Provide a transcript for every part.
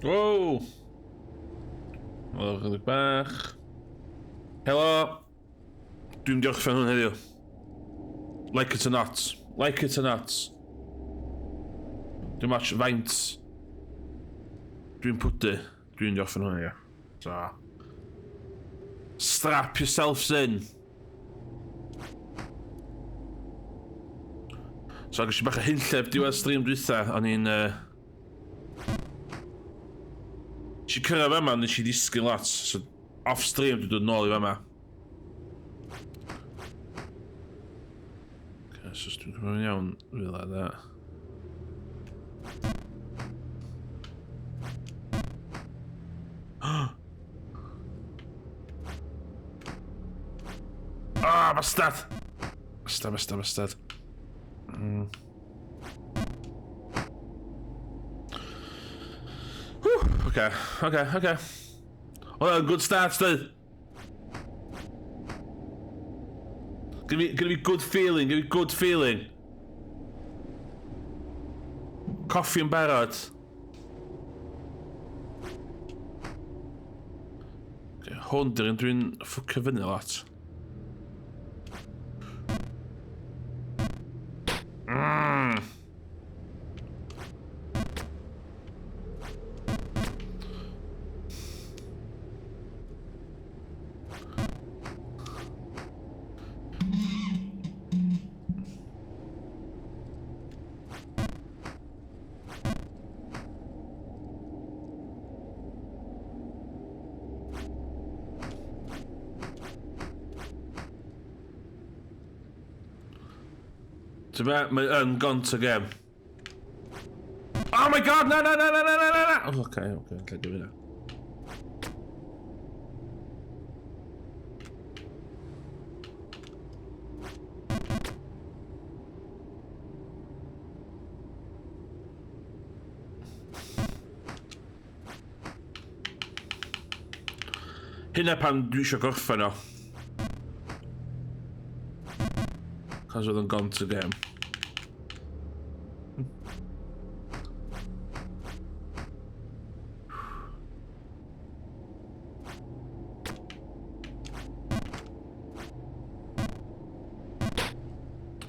Wow! Wel, chydig bach. Helo! Dwi'n diolch fan hwn heddiw. Like it or not. Like it or not. Dwi'n match faint. Dwi'n pwdu. Dwi'n diolch fan hwn heddiw. So. Strap yourselves in. So agos i bach o hynllef diwedd stream dwytha, o'n i'n... Si cyrraedd yma, nes i ddisgyn lot, so off stream dwi'n dod nôl i yma. Okay, so dwi'n gwybod iawn, fel yna. Ah, bastard! Bastard. Okay. Well, good start still. Give me good feeling. Coffee yn barod. Okay, hwn dyn dwi'n ffwcio fyny lot. It's about my gone to game. Oh my god, no. Okay, can't do it now. Hynna pan dwi eisiau gorffen o. Cos oedd yn gone to game.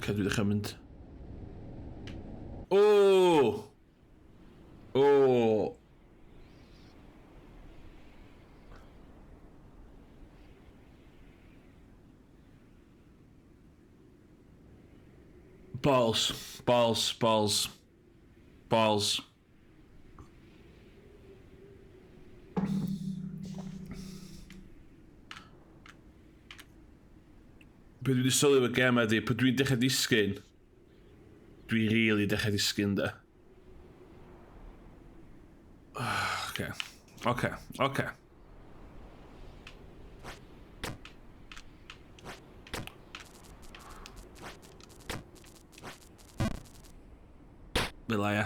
Okay, dwi ddechrau mynd. Oh! Balls. Be dwi wedi sylwi o'r gem ydi, pan dwi'n dechrau disgyn, dwi really dechrau disgyn da. Okay. Fel ia.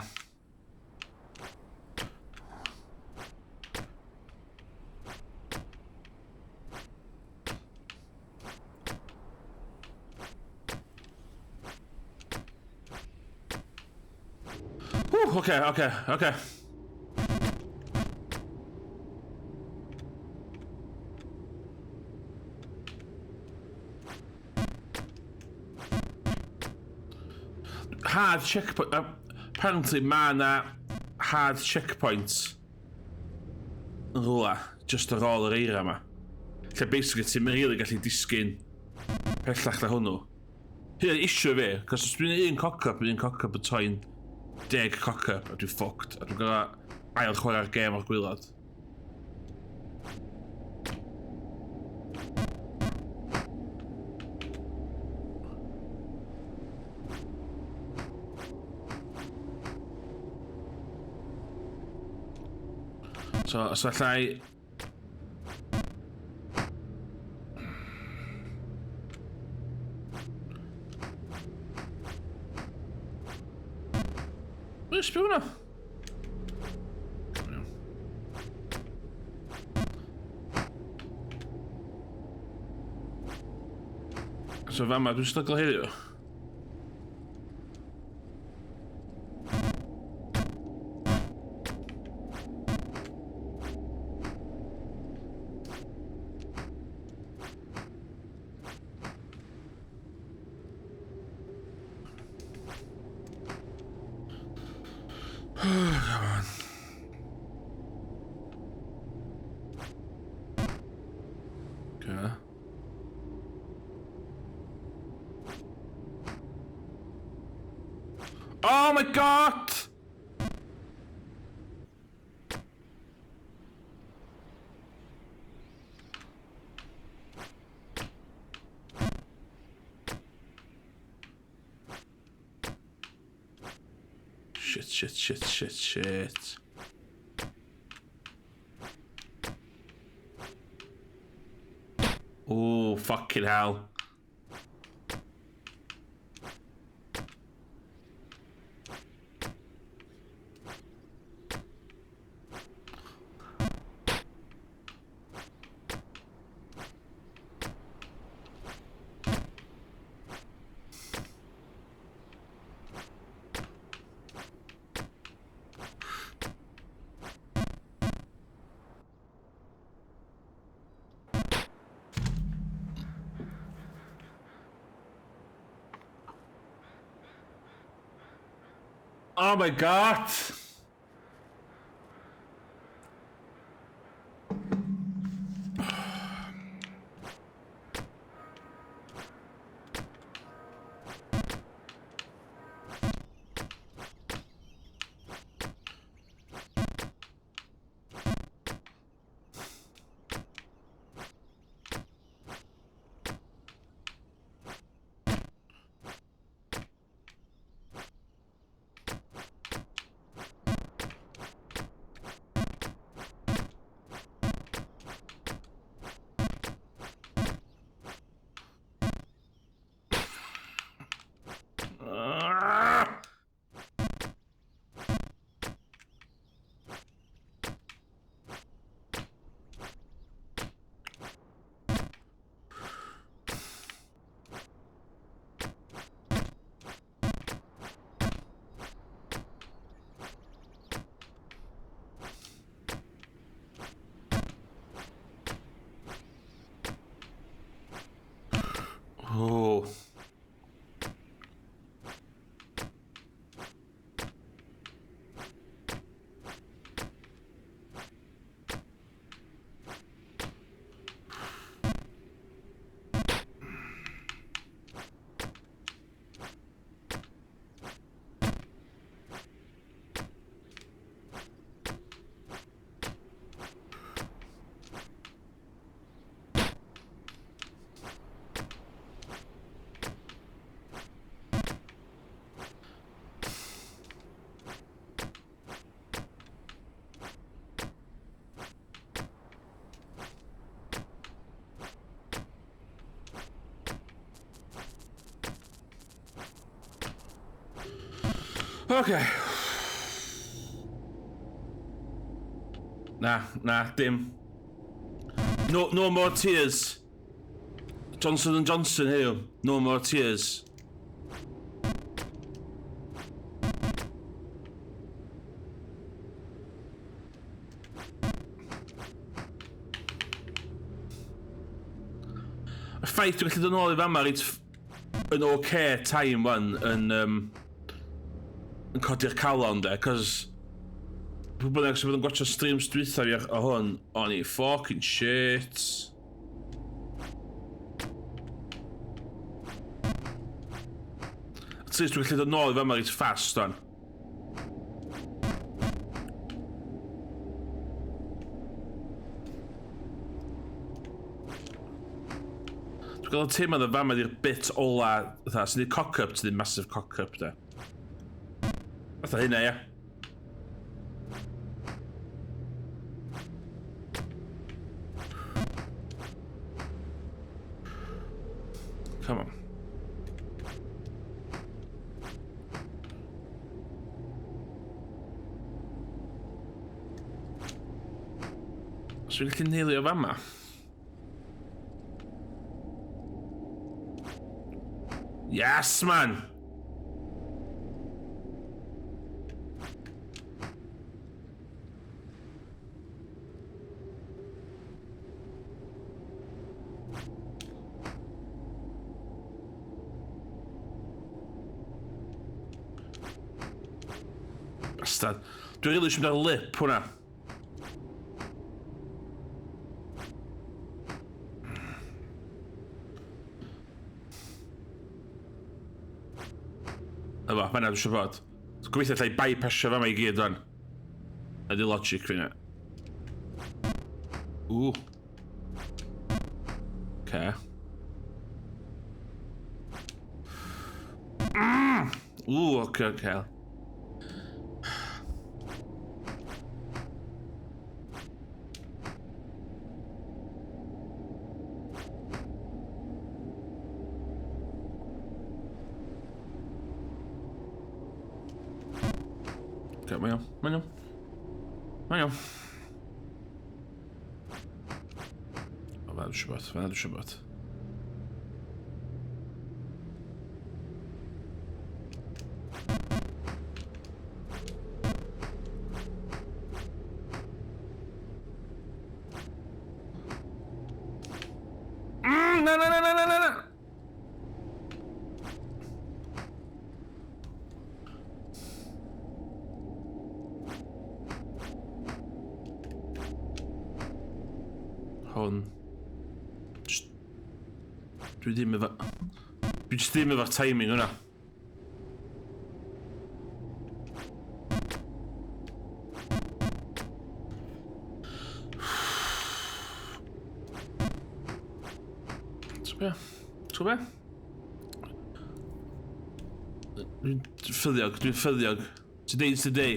Okay. Hard checkpoint. Apparently, ma' na hard checkpoints yn rhywle, just ar ôl yr eira yma. Lle basically ti'n rili gallu disgyn pellach na hwnnw. Hynny'n issue fi, cos os dwi'n un cock-up yn toi'n 10 cock-up, a dwi'n fucked, a dwi'n gael ail chwarae'r gêm o'r gwylod. So, os allai... Sbio hwnna? So fama, dwi'n stryglo heddiw. Come on. Okay. Oh my god! Shit. Oh, fucking hell. Oh my god! Oh. Okay. Nah, dim. No more tears. Johnson & Johnson here. No more tears. Y ffaith dwi'n gallu dod nôl i fama reit yn okay time wan yn codi'r calon de, cos pwy bynnag sy'n bod yn gwachio streams dwytha fi o hwn, o'n i fucking shit. At least dwi'n gallu dod nôl i fama reit fast wan. Dwi'n gael y teimlad y fama di'r bit ola, sy'n di cock-up to the massive cock-up de. Fatha hynna, ia. Come on. Os dwi'n gallu neilio fama? Yes, man! bastard. Dwi'n rili siwm ar lip hwnna. Efo, mae'n dwi'n siŵr bod. Gobeithio allai bypassio fa ma I gyd o'n. Ydy logic fi na. Ooh. Okay. Ooh, okay. Okay, mae'n iawn. Mae'n siwr bod. Na. Hwn. Dwi ddim efo'r timing hwnna. T'w be? Dwi'n ffyddiog. Today's the day.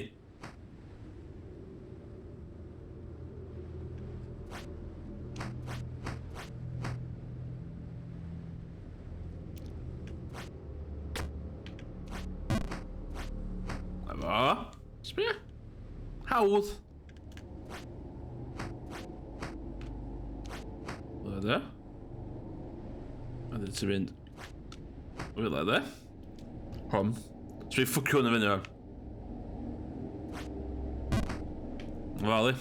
Efo. Sbia. Hawdd. Leda. A dyn ti'n mynd... Wyl leda. Hom. Sbia ffwcio hwnna fyny fan. Fali.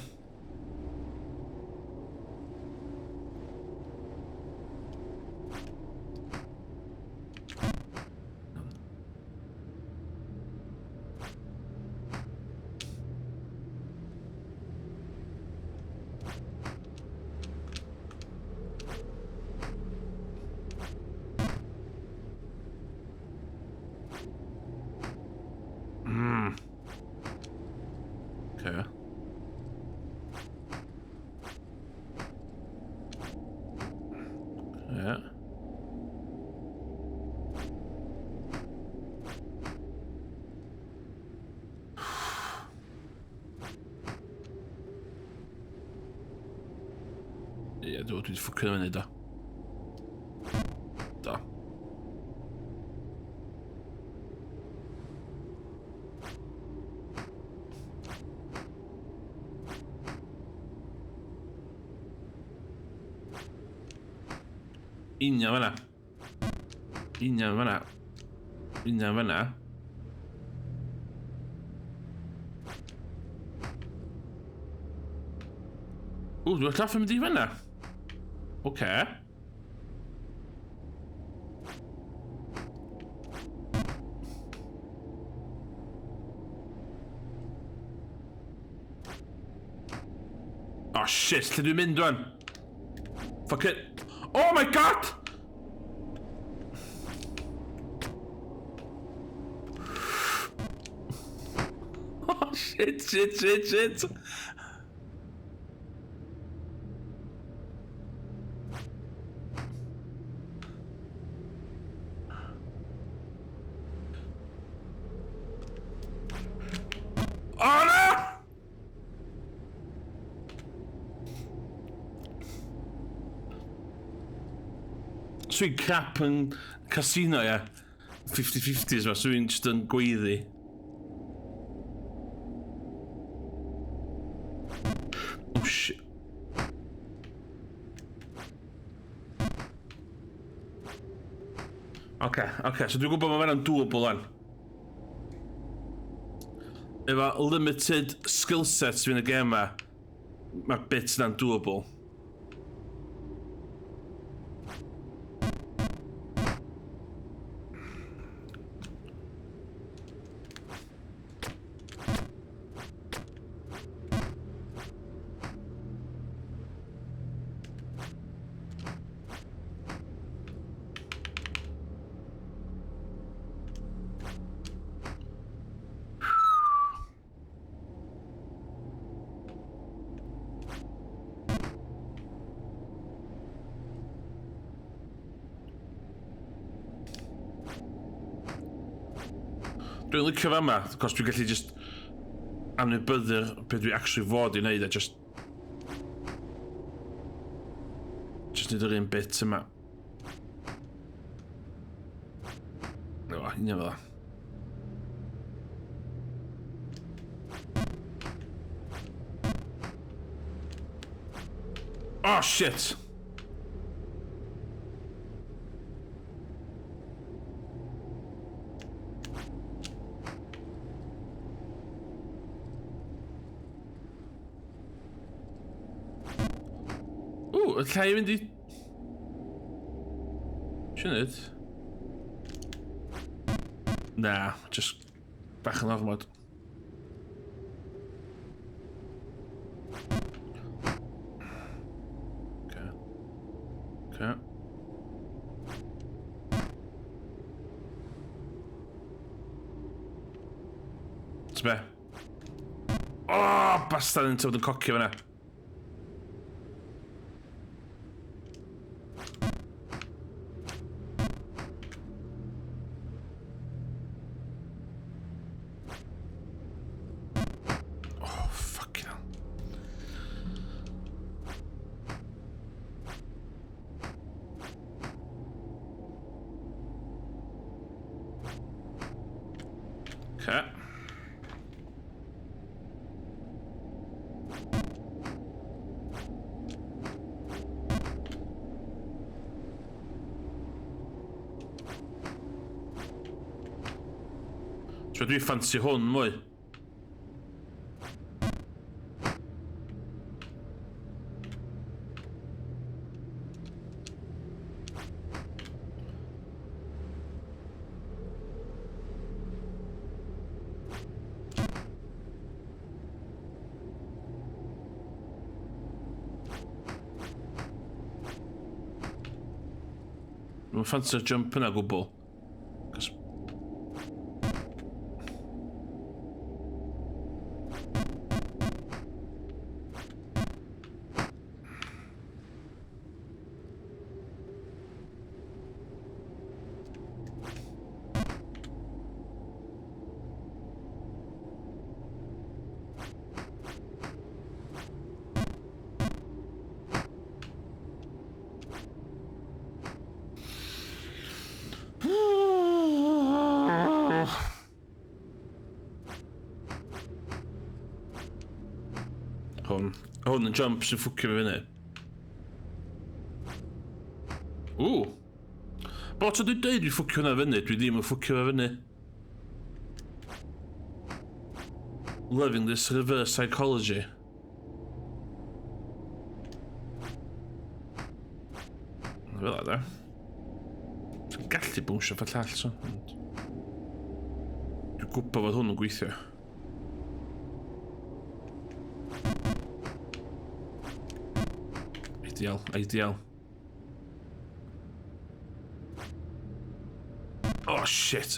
Okay. Yeah. Ja, då du får kunna vända. Da. Inga vänner. Du var klar för med de vänner? Okej. Oh shit, ska du min drön? Fuck it. Oh my god! Oh shit. Oh no! Swy'n crap yn casino, ia. 50-50s ma, swy'n just yn gweiddi. Oh shit. Okay, so dwi'n gwybod mae fe'n doable lan. Efo limited skillsets fi'n y game ma, mae'r bits na'n doable. Dwi'n licio fa yma, cos dwi'n gallu just anwybyddu'r beth dwi actually fod i wneud a just neud yr un bit yma. O, un efo dda. Oh, shit! Y llai fynd i... Siwyd? Na, just bach yn ormod. Okay. Be? Oh, bastard yn tywed yn cocio fyna. Okay. So dwi'n ffansi hwn mwy. Dwi'n ffansi'r jump yna gwbl. Hwn yn jump sy'n ffwcio fe fyny. Bot o dwi'n dweud dwi'n ffwcio hwnna fyny, dwi ddim yn ffwcio fe fyny. Loving this reverse psychology. Fel yna. Dwi'n gallu bwnsio fy llall, so. Dwi'n gwybod fod hwn yn gweithio. Ideal. Oh, shit.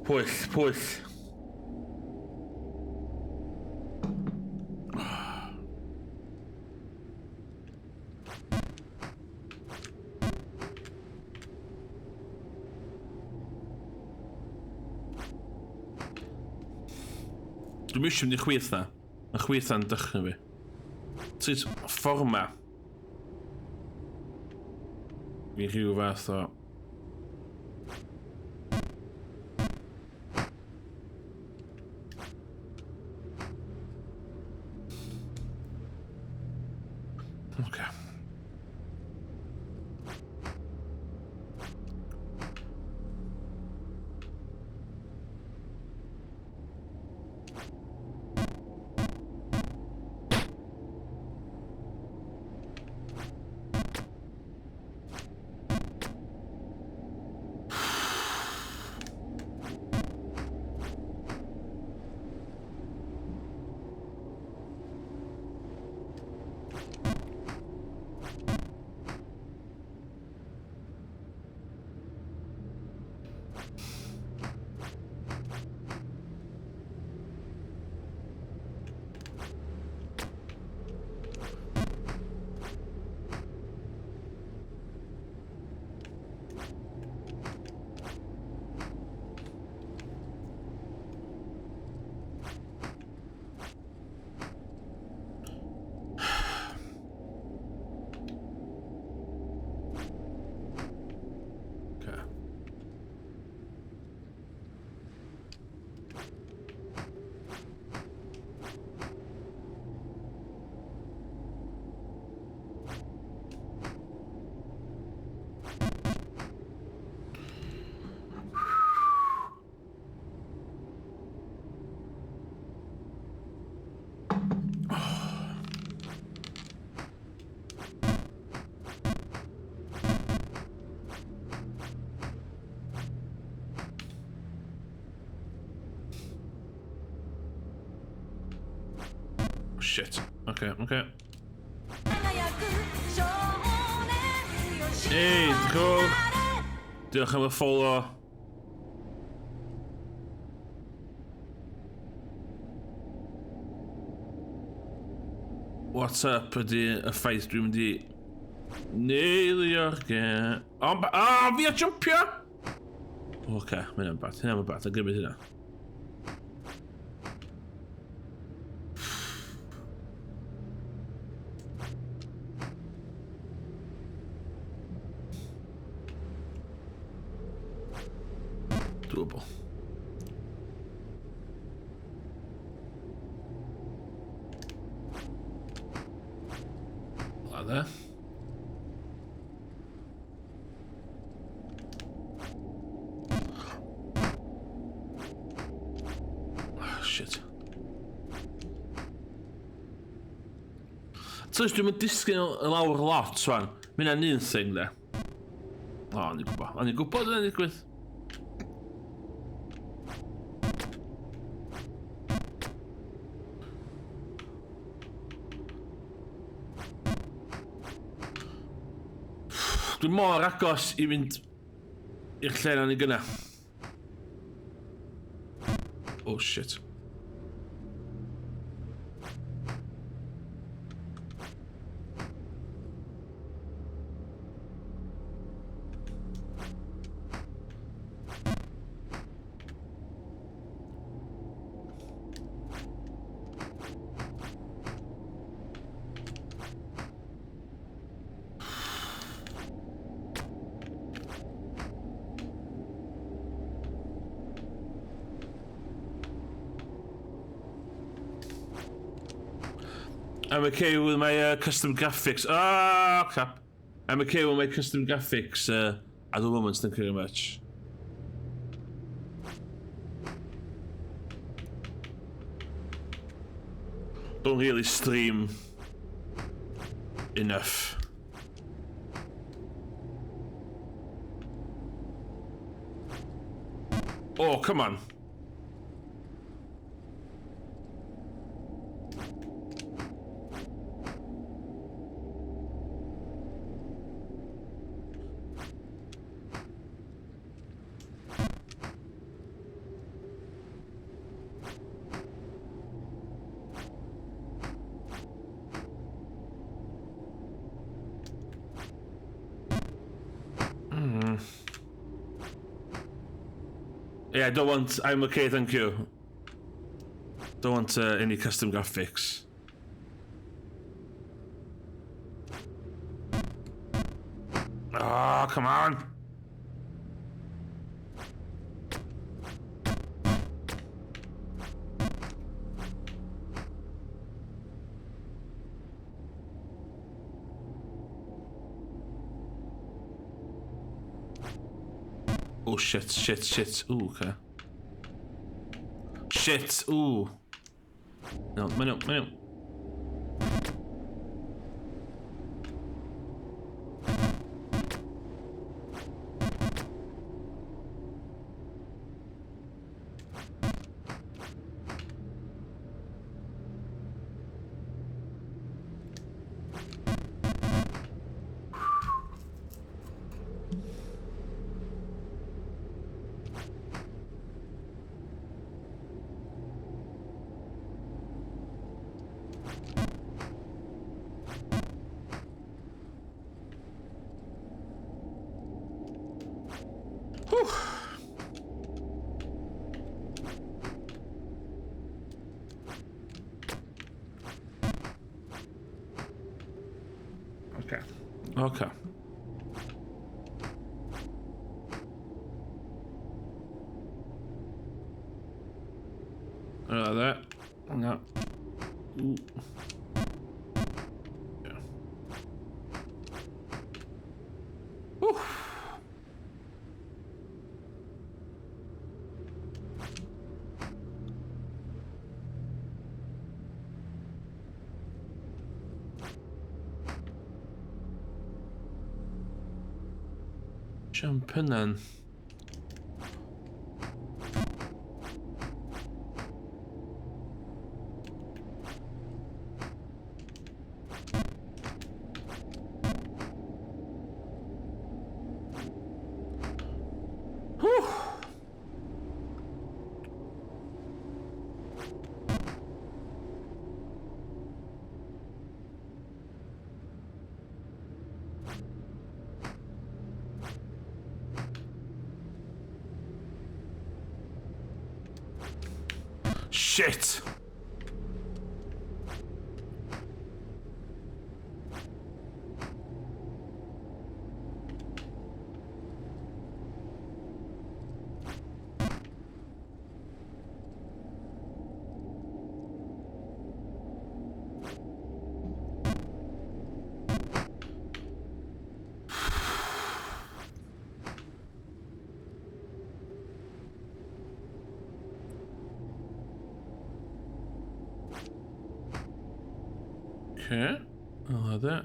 Pwyll. Dwi'n mysio mynd i chwith na. Mae chwith na'n dychryn fi. Tyd fforma. I rhyw fath o... Okay. shit. Okay. Hey, cool. Diolch am y follow. What's up ydy y ffaith dwi'n mynd i neilio'r gen... fi a jumpio! Oce, hynna'n bad, a gymryd hynna. Doable. Like there. Oh, shit. So, dwi'n mynd disgyn y lawr lot, swan. Mae'n un thing, de. O, ni'n gwybod yna'n digwydd. Dwi'n mor agos i fynd i'r lle na ni gyna. Oh shit. I'm okay with my custom graphics. Ah, crap. I'm okay with my custom graphics at the moment, thank you very much. Don't really stream enough. Oh, come on. Yeah, I don't want... I'm okay, thank you. Don't want any custom graphics. Ah, come on! Oh shit. Ooh, okay. Shit, ooh. No, minute. Whew. Okay. That. No. Ooh. Yeah. Whew. Jumping then. Shit! Okay, I'll have that.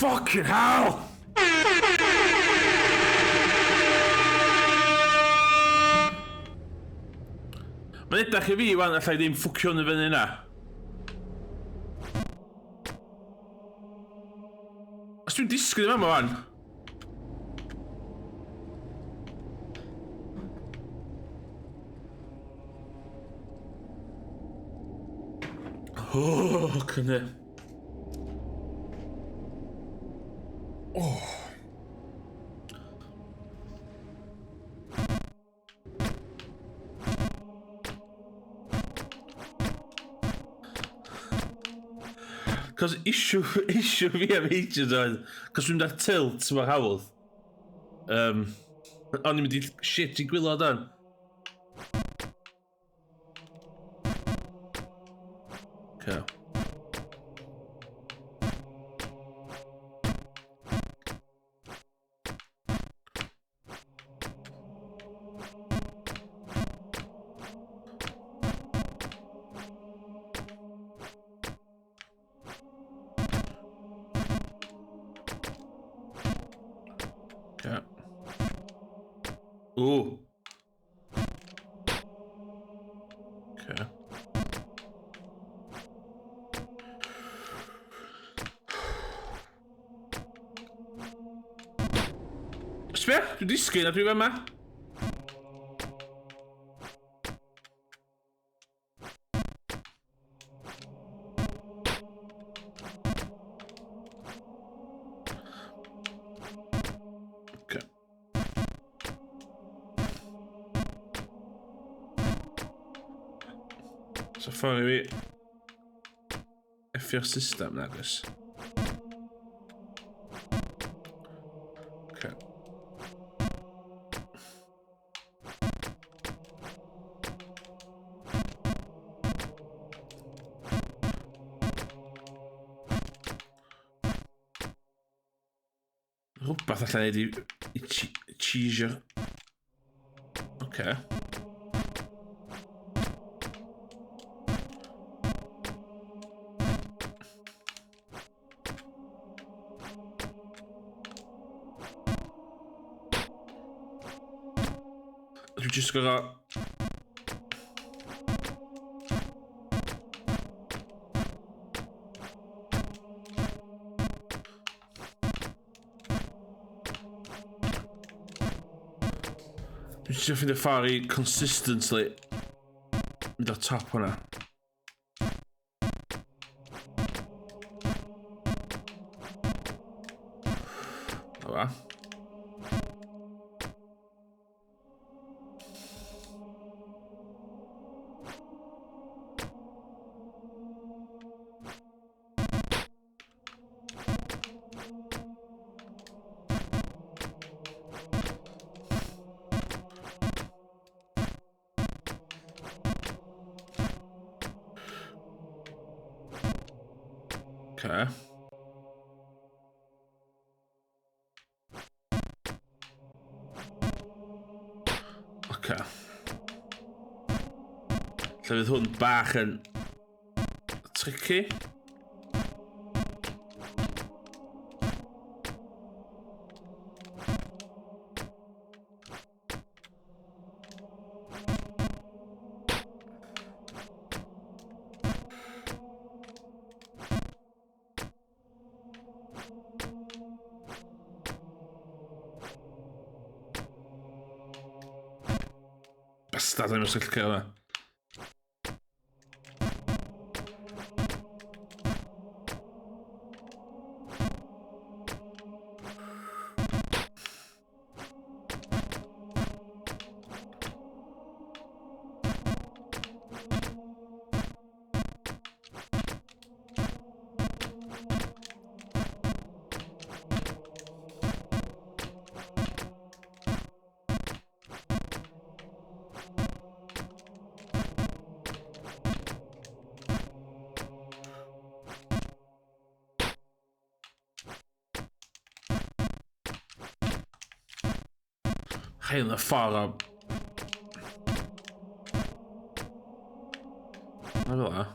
Fucking hell! Mae'n edrych i fi wan allai ddim ffwcio yn y fyny na. Os dwi'n disgyn yma wan. Oh, cynny. Oh. Cos issue fi am ages oedd, cos dwi'n da tilt mor hawdd. O'n i'n mynd i shit I gwylod dan. Okay. Okay. Ooh. Okay. Sbia? Dwi'n disgyn a dwi yma. Okay. So ffordd I fi effio'r system nagos. Okay. Rhywbeth allan I cheesio. Okay. Dwi just gorau... Dwi just ffeindio ffordd I consistently mynd o'r top hwnna. O fa. Okay. Oce. So fydd hwn bach yn tricky. Bastard, I'm just going to Geen ffordd o... Na fel a.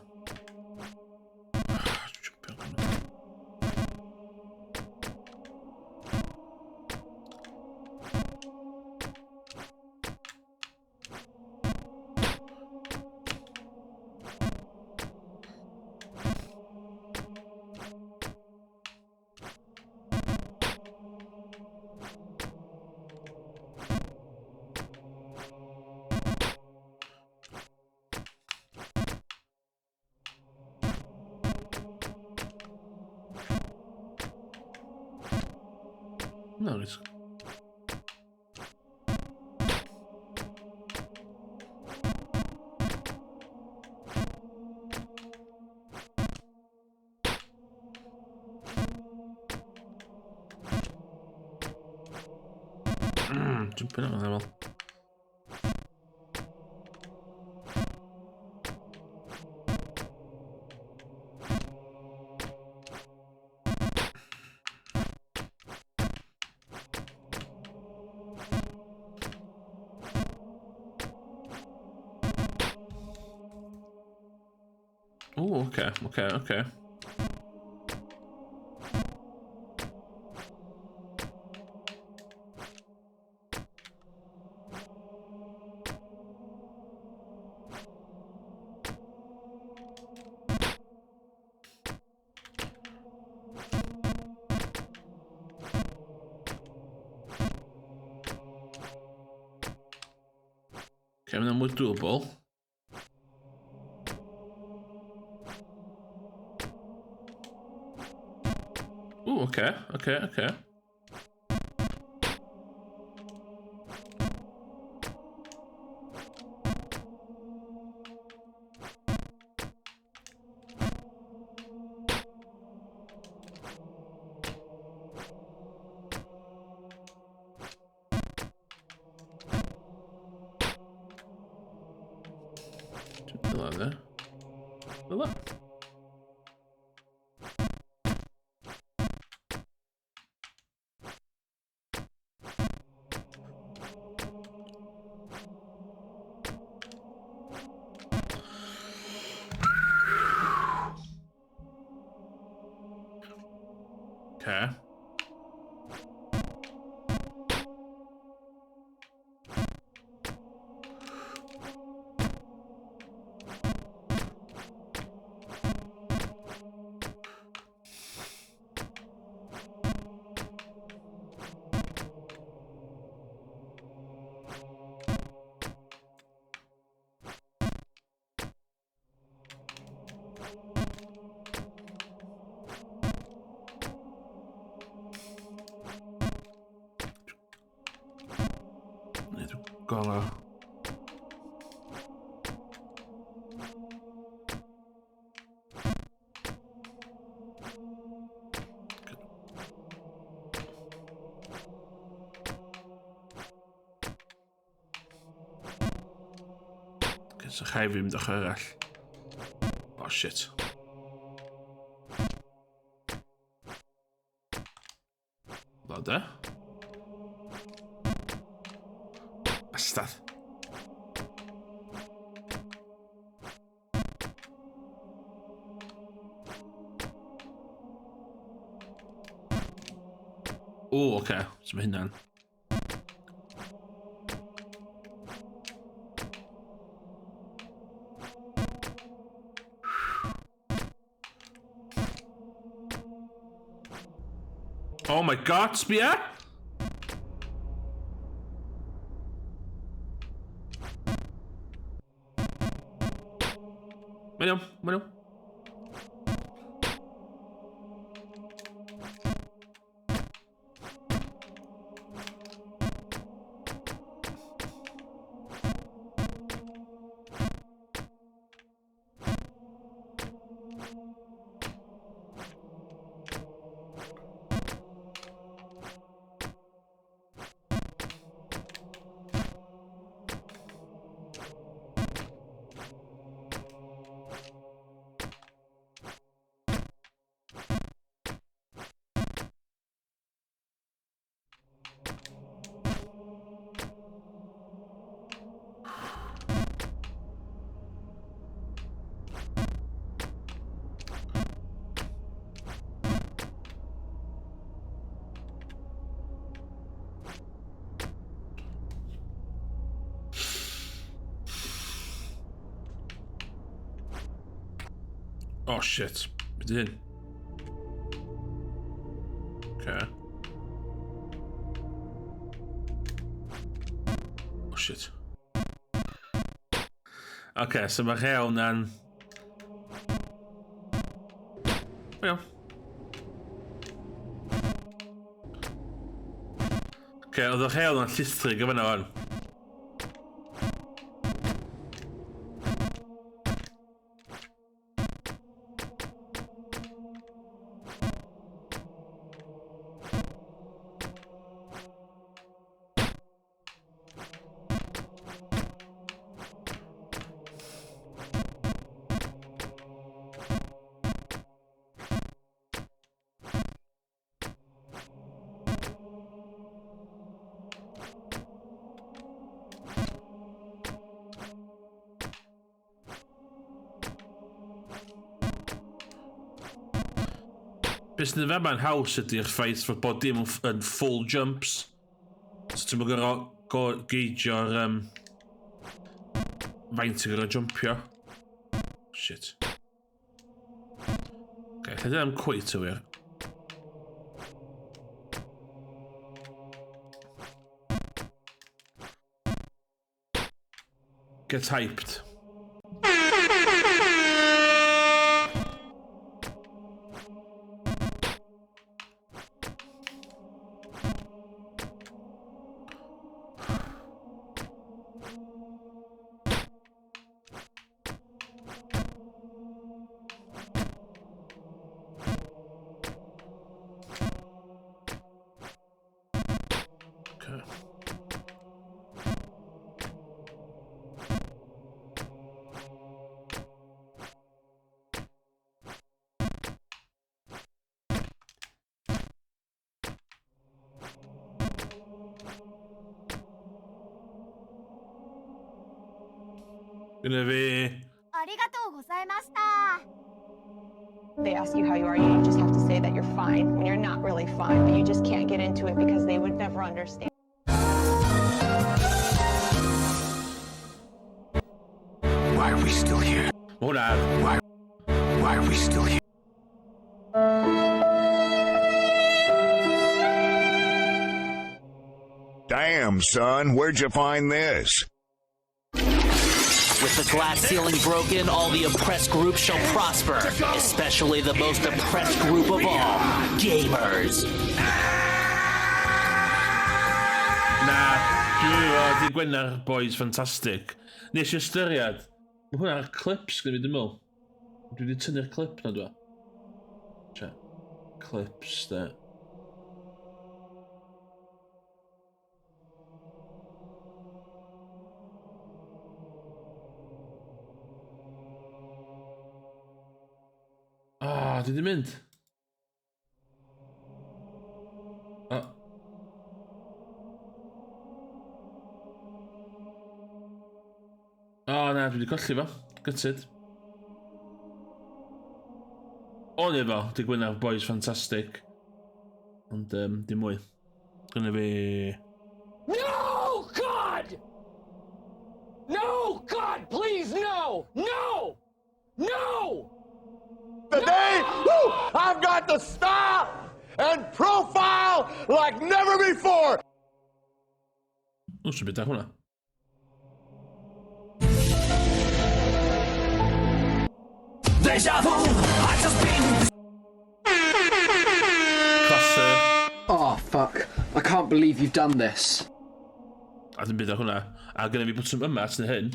No, it's... Jumping out there, Oh, okay. Okay, and then we're doable. Oh, okay. Hello there. Hello. Okay. Gola. So ga je weer met de garage. Oh shit. Wat hè? Bastard. O, oce. So mae hynna'n. Oh my god, sbia! Mae'n iawn, mae'n iawn. Oh shit. Be di hyn? Okay. Oh shit. Okay, so mae rhew na'n... Iawn. Okay, oedd y rhew na'n llithrig o fyna o'n. Beth sy'n fe ma'n haws ydy'r ffaith fod bod dim yn full jumps. So ti'n mynd geidio'r faint ti'n gorau jumpio. Shit. Okay, lle dyn am cwyt o wir. Get hyped. Okay. Gonna be... They ask you how you are, you just have to say that you're fine when you're not really fine, but you just can't get into it because they would never understand. Why are we still here? Hold on. Why are we still here? Damn, son, where'd you find this? With the glass ceiling broken, all the oppressed groups shall prosper, especially the most oppressed group of all, gamers. Na, di Gwener boys ffantastig. Nes i ystyried. Mae hwnna'r clips gyda fi dim ymwyl. Dwi wedi tynnu'r clip na dwi. Tia, clips da. Ah, dwi wedi mynd. Na, dwi wedi colli fo. Gutted. O'n efo, di Gwener boys ffantastig. Ond, dim mwy. Gonna be... No, God! No, God, please, no! No! No! Today, woo, I've got to stop and profile like never before. Ska vi ta hwnna? Klasse. Oh, fuck. I can't believe you've done this. A dim byd o hwnna. A gynna fi bwtwm yma sy'n hyn.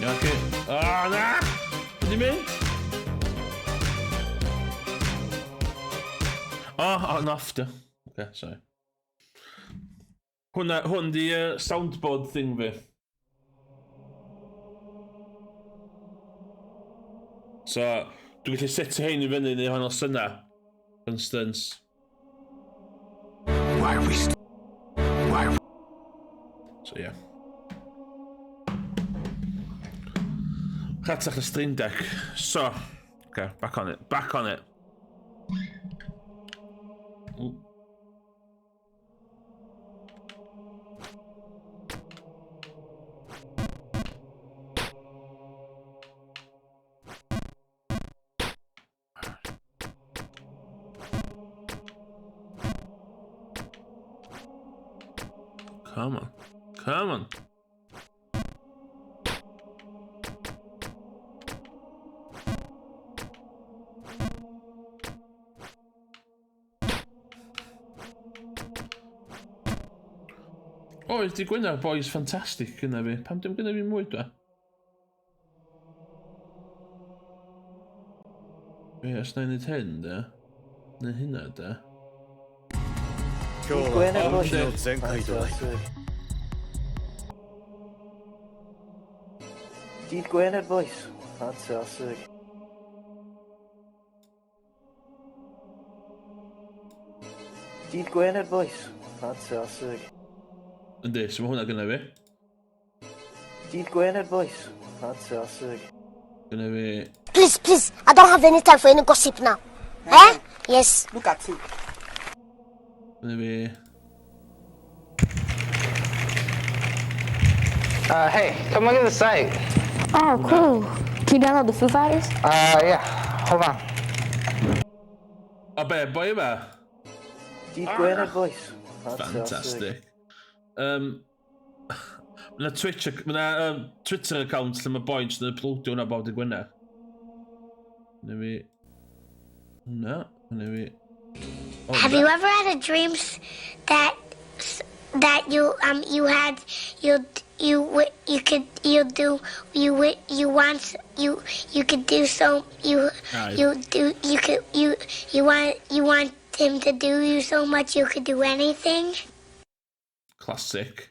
Ia, oce. O, na! Ydi mynd? O, noff, dio. Oce, sorry. Hwn di soundboard thing fi. So, dwi'n gallu setio hein i fyny neu hwnnw syna. For instance. Why are we still... Why are we... So, yeah. Ratach the Stream Deck. So, okay, back on it. Back on it. Ooh. Come on. Come on. Oh, is di Gwynedd boys fantastic gyda fi. Pam dim gyda fi mwy dwa? Be, os na i wneud hyn, da? Neu hynna, da? Gwynedd boys. Dydd Gwynedd boys. Fantastic. Dydd Gwynedd boys. Fantastic. Yndi, so mae hwnna gyda fi. Dydd Gwynedd boys. Fantastic. Gyda fi... Please, please, I don't have any time for any gossip now. Eh? Yes. Look at it. Gyda fi... Hey, come look at the site. Oh, cool. Can you download the Foo Fighters? Yeah, hold on. O be, boi yma? Dydd Gwynedd boys. Fantastic. Mae Twitter account lle mae boi'n sy'n uploadio hwnna bod i Gwynedd. Hwna fi... Hwna, hwna fi... Have you ever had a dream that you want him to do you so much you could do anything? Classic.